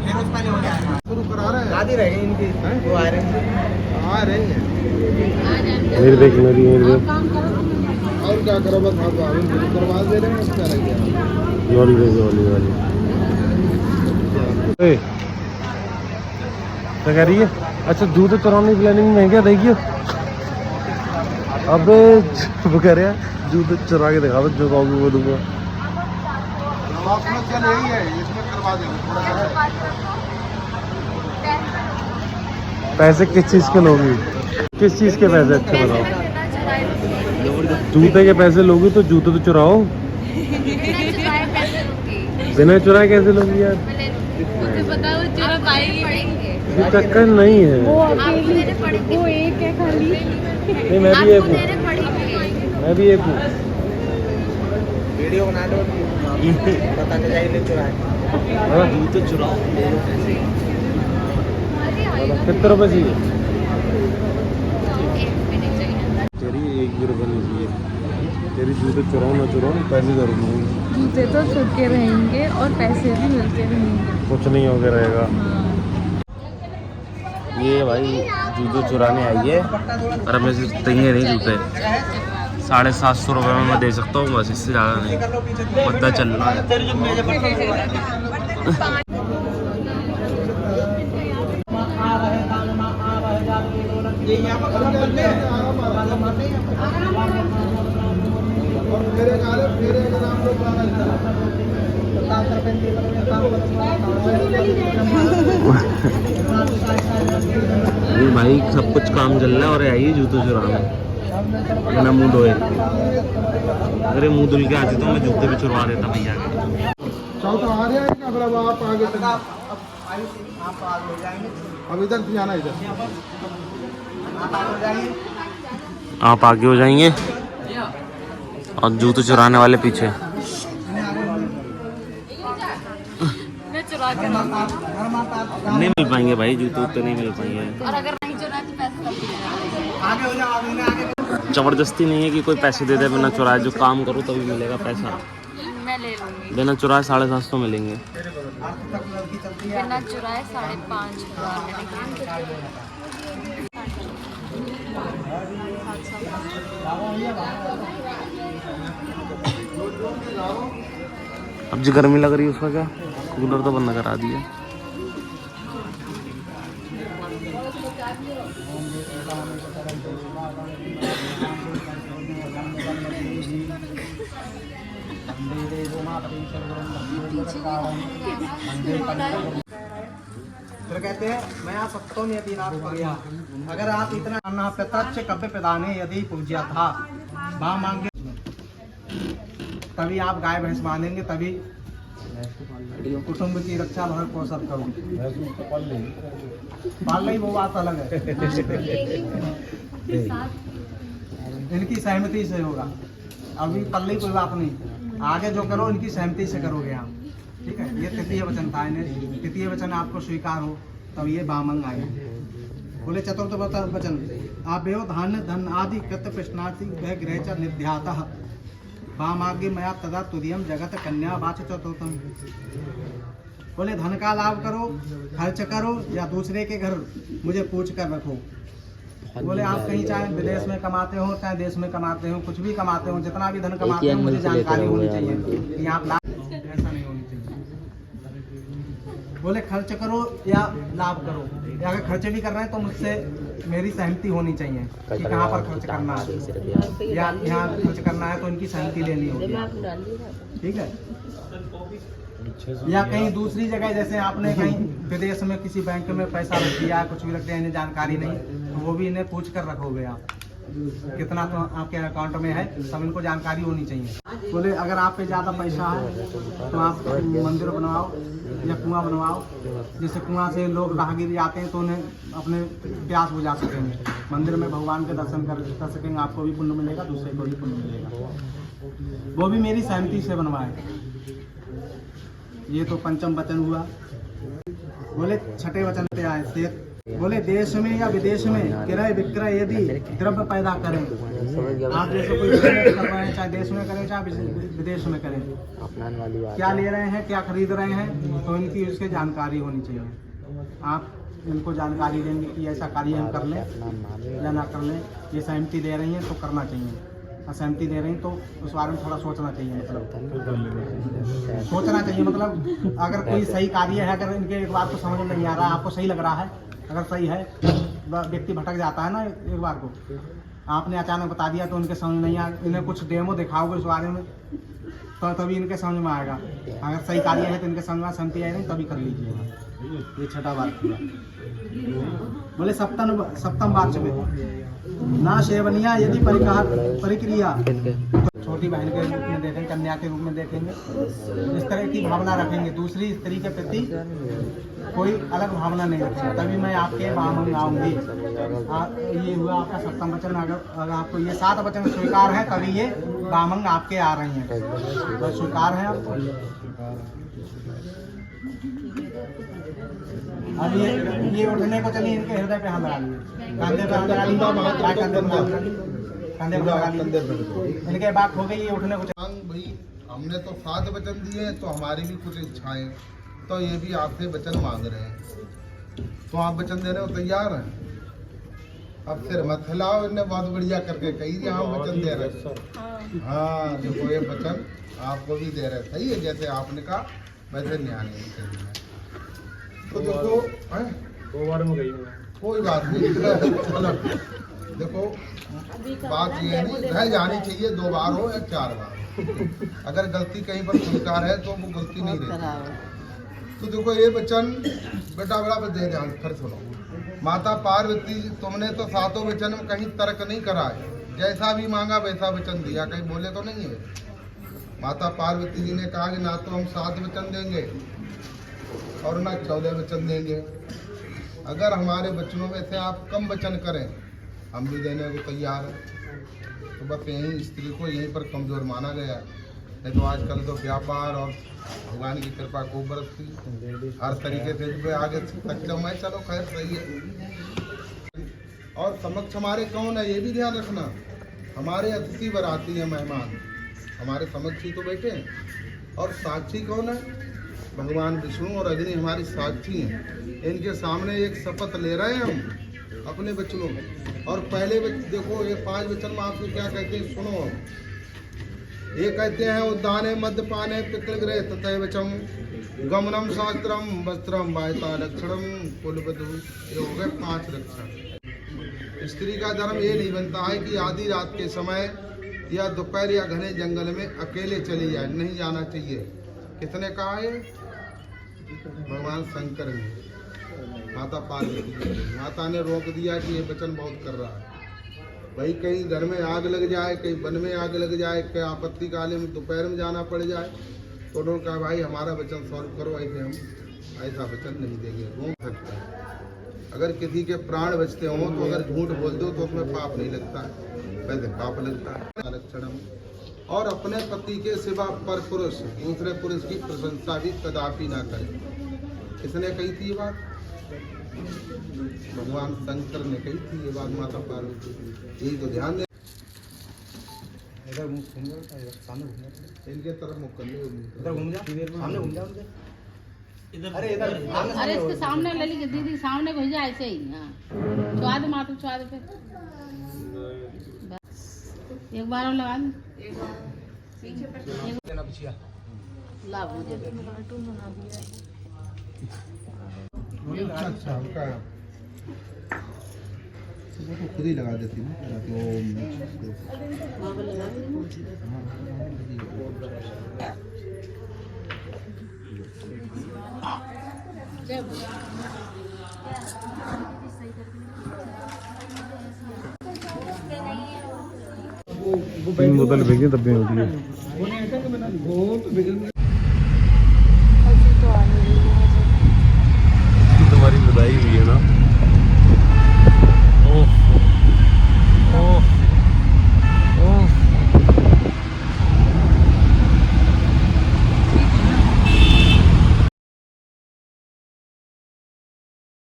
शुरू करा रहे हैं, आधी रह गई इनकी, वो आ रहे हैं। आ रही है। मेरी देख मेरी और क्या करो, बस आप करवा दे रहे हैं, क्या रह गया। वाली ए, क्या कह रही है? अच्छा जूते चुराने की प्लानिंग में है क्या? देखियो अबे वो कह रहे हैं जूते चुरा के दिखा, जो बाबू वो दूंगा। चल यही है, इसमें करवा देंगे थोड़ा सा। पैसे किस चीज़ के लोगी? किस चीज़ के पैसे? अच्छे बताओ। जूते के पैसे लोगी तो जूते तो चुराओ। बिना चुराए कैसे लोगी यार? ये चक्कर नहीं है। वो एक है खाली। नहीं मैं भी एक हूँ, मैं भी एक हूँ। वीडियो बना लो, पता चल जाएगा चुराए। जूते चुराओ। कितने रुपए चाहिए? तेरी 1 भी रुपये नहीं चाहिए। तेरी जूते चुराओ ना चुराओ, पैसे जरूर लूँगी। जूते तो छुटके रहेंगे और पैसे भी मिलते रहेंगे। कुछ नहीं हो गया रहेगा। ये भाई जूते चुराने आई है और हमें चाहिए नहीं जूते। 750 रुपये में मैं दे सकता हूँ, बस इससे ज़्यादा नहीं। पता चल रहा है। भाई सब कुछ काम चल रहा है और आई जूते चुराने बिना मुँह धोए। अरे मुँह धुल के आती तो मैं जूते भी चुरवा देता भैया के। चौथा आ रहे हैं, अगर अब आप आगे तक आप आगे हो जाएंगे, अब इधर से जाना, इधर आप आगे हो जाएंगे। आप आगे हो जाएंगे और जूते चुराने वाले पीछे। नहीं मिल पाएंगे भाई, जूते उतने नहीं मिल पाएंगे। और अगर नहीं चुराए तो पैसे आगे हो जाओ, आगे आगे। जबरदस्ती नहीं है कि कोई पैसे दे दे बिना चुराए। जो काम करो तभी मिलेगा पैसा। मैं ले लूँगी। बिना चुराए 750 मिलेंगे। बिना चुराए 5,500। अब जो गर्मी लग रही है उसका क्या? कूलर तो बंद करा दिया। फिर कहते हैं मैं आप सकता हूँ यदि नाथ गया, अगर आप इतना अन्ना प्रत्यक्ष कव्य प्रदाने यदि पूज्या था वहाँ मांगे, तभी आप गाय भैंस बांधेंगे, तभी कुटुंब की रक्षा भर पोषण करोगे। पाल नहीं, वो बात अलग है। इनकी सहमति से होगा। अभी पल्ली कोई बात नहीं, आगे जो करो इनकी सहमति से करोगे आप। ठीक है, ये तृतीय वचन था। इन्हें तृतीय वचन आपको स्वीकार हो तब ये बामंग आए। बोले चतुर्थ वचन आप धान्य धन आदि कृत प्रश्नार्थी वह गृह च निध्यातः वामाग्य मया तदा तुदियम जगत कन्या वाच चतुर्थम। बोले धन का लाभ करो, खर्च करो या दूसरे के घर मुझे पूछ कर रखो। बोले आप कहीं चाहे विदेश में कमाते हो चाहे देश में कमाते हो, कुछ भी कमाते हो, जितना भी धन कमाते हो, मुझे जानकारी होनी चाहिए कि आप लाभ, ऐसा नहीं होनी चाहिए। बोले खर्च करो या लाभ करो, या अगर खर्च भी कर रहे हैं तो मुझसे मेरी सहमति होनी चाहिए कि कहाँ पर खर्च करना है, या यहाँ खर्च करना है तो इनकी सहमति लेनी होगी। ठीक है, या कहीं दूसरी जगह जैसे आपने कहीं विदेश में किसी बैंक में पैसा रख दिया, कुछ भी रख दिया, इन्हें जानकारी नहीं, तो वो भी इन्हें पूछ कर रखोगे आप कितना तो आपके अकाउंट में है, सब इनको जानकारी होनी चाहिए। बोले अगर आप पे ज़्यादा पैसा है तो आप मंदिर बनवाओ या कुआं बनवाओ, जैसे कुआं से लोग राहगीर जाते हैं तो उन्हें अपने प्यास बुझा सकेंगे, मंदिर में भगवान के दर्शन कर सकेंगे, आपको भी पुण्य मिलेगा, दूसरे को भी पुण्य मिलेगा। वो भी मेरी सहमति से बनवाए। ये तो पंचम वचन हुआ। बोले छठे वचन पे आए, बोले देश में या विदेश में क्रय विक्रय यदि द्रव्य पैदा करें, आप जैसे कोई बिजनेस कर रहे हैं, चाहे देश में करें चाहे विदेश में करें, क्या ले रहे हैं, क्या खरीद रहे हैं, तो इनकी उसकी जानकारी होनी चाहिए। आप इनको जानकारी देंगे कि ऐसा कार्य हम कर लें या ना कर लें, ये सहमति दे रही हैं तो करना चाहिए, असहमति दे रही तो उस बारे में थोड़ा सोचना चाहिए। मतलब सोचना चाहिए, मतलब अगर कोई सही कार्य है, अगर इनके एक बार को समझ में नहीं आ रहा है, आपको सही लग रहा है, अगर सही है, व्यक्ति भटक जाता है ना एक बार को, आपने अचानक बता दिया तो उनके समझ नहीं आया, इन्हें कुछ डेमो दिखाओगे उस बारे में तो तभी इनके समझ में आएगा। अगर सही कार्य है तो इनके समझ में सहमति आएगी तभी कर लीजिएगा। ये छठा बात हुआ। बोले सप्तम वाक्य में ना सेवनिया यदि परिक्रिया, छोटी बहन के रूप में देखेंगे, कन्या के रूप में देखेंगे, इस तरह की भावना रखेंगे, दूसरी स्त्री के प्रति कोई अलग भावना नहीं रखेंगे, तभी मैं आपके बामंग आऊंगी। ये हुआ आपका सप्तम वचन। अगर आपको ये 7 वचन स्वीकार है तभी ये बामंग आपके आ रही हैं, तो स्वीकार है आपको। अब ये उठने को चलिए, इनके हृदय पे हाथ लगा लीजिए, कंधे पे हाथ लगा लीजिए, कंधे पे लगा लीजिए। इनके बात हो गई, ये उठने को भाई हमने तो 7 वचन दिए, तो हमारी भी कुछ इच्छाएं, तो ये भी आपसे वचन मांग रहे हैं, तो आप वचन देने को तैयार हैं? अब फिर मत हिलाओ, इन्हें बहुत बढ़िया करके कही दिया हम वचन दे रहे हैं। हाँ देखो ये वचन आपको भी दे रहे, सही है, जैसे आपने कहा वैसे न्याय नहीं करना। तो देखो 2 बार में गई, कोई बात नहीं, चलो देखो बात ये नहीं रह जानी चाहिए, 2 बार हो या 4 बार, अगर गलती कहीं पर स्वीकार है तो वो गलती नहीं रहती। तो देखो ये वचन बेटा बड़ा दे ध्यान फिर सुनो। माता पार्वती तुमने तो 7 वचन में कहीं तर्क नहीं करा है, जैसा भी मांगा वैसा वचन दिया, कहीं बोले तो नहीं है। माता पार्वती जी ने कहा कि ना तो हम 7 वचन देंगे और ना 14 वचन देंगे, अगर हमारे वचनों में से आप कम वचन करें हम भी देने को तैयार हैं। तो बस यहीं स्त्री को यहीं पर कमजोर माना गया, नहीं तो आजकल तो व्यापार और भगवान की कृपा खूब बरसती, हर तरीके से भी आगे सक्षम है। चलो खैर सही है। और समक्ष हमारे कौन है ये भी ध्यान रखना, हमारे अतिथि बराती है, मेहमान हमारे समक्ष ही तो बैठे हैं। और साक्षी कौन है? भगवान विष्णु और अग्नि हमारी साक्षी हैं। इनके सामने एक शपथ ले रहे हैं हम अपने वचनों में। और पहले देखो ये 5 वचन में आपको क्या कहते हैं, सुनो। ये कहते हैं उद्याने मद्यपाने पितृगृहे तथा वचम गमनम शास्त्रम वस्त्रम वायता लक्षणम कुलवधु। ये हो गए 5 लक्षण। स्त्री का धर्म ये नहीं बनता है कि आधी रात के समय या दोपहर या घने जंगल में अकेले चली जाए, नहीं जाना चाहिए। किसने कहा है? भगवान शंकर ने, माता पार्वती। माता ने रोक दिया कि ये वचन बहुत कर रहा है। भाई कहीं घर में आग लग जाए, कहीं वन में आग लग जाए, कहीं आपत्ति काल में दोपहर में जाना पड़ जाए, तो उन्होंने कहा भाई हमारा वचन सॉल्व करो, ऐसे हम ऐसा वचन नहीं देंगे। रोक सकते हैं। अगर किसी के प्राण बचते हों तो अगर झूठ बोल दो तो उसमें पाप नहीं लगता है, वैसे पाप लगता है। लक्षणम। और अपने पति के सिवा पर पुरुष दूसरे पुरुष की प्रशंसा भी कदापि ना करे। किसने कही थी ये बात? भगवान शंकर ने कही थी ये बात माता पार्वती। यही तो ध्यान दे। इधर मुख घूम जाओ, सामने घूम जाओ, इनके तरफ मुख कर लो, इधर घूम जाओ, सामने घूम जाओ इधर। अरे इधर, अरे इसके सामने ले लीजिए दीदी, सामने घुस जाए ऐसे ही। हाँ स्वाद मात्र स्वाद पे एक बार और लगा दो। लाभ मुझे अच्छा उनका खुद ही लगा देती ना तो बोतल फेंकी तब भी होती है।